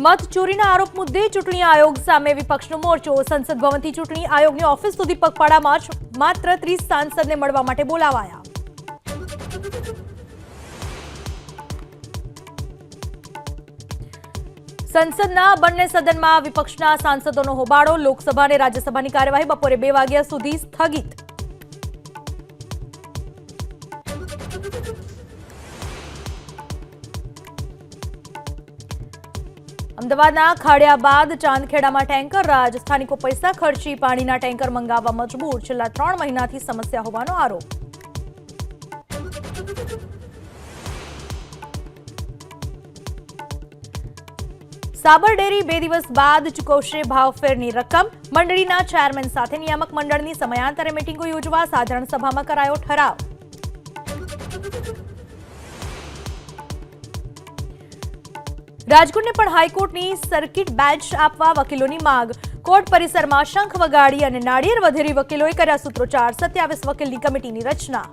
મત ચોરીના આરોપ મુદ્દે ચૂંટણી આયોગ સામે વિપક્ષનો મોરચો। સંસદ ભવનથી ચૂંટણી આયોગની ઓફિસ સુધી પગપાળા માત્ર 30 સાંસદને મળવા માટે બોલાવાયા। સંસદના બંને સદનમાં વિપક્ષના સાંસદોનો હોબાળો। લોકસભા અને રાજ્યસભાની કાર્યવાહી બપોરે 2 વાગ્યા સુધી સ્થગિત। અમદાવાદના ખાડિયા બાદ ચાંદખેડામાં ટેન્કર રાજ। સ્થાનિકો પૈસા ખર્ચી પાણીના ટેન્કર મંગાવવા મજબૂર। છેલ્લા 3 મહિનાથી સમસ્યા હોવાનો આરોપ। સાબર ડેરી 2 દિવસ બાદ ચૂકવશે ભાવફેરની રકમ। મંડળીના ચેરમેન સાથે નિયામક મંડળની સમયાંતરે મીટિંગો યોજવા સાધારણ સભામાં કરાયો ઠરાવ। રાજકોટને પણ હાઈકોર્ટની સર્કિટ બેન્ચ આપવા વકીલોની માંગ। કોર્ટ પરિસરમાં શંખ વગાડી અને નાળિયેર વધેરી વકીલોએ કર્યા સૂત્રોચ્ચાર। 27 વકીલની કમિટીની રચના।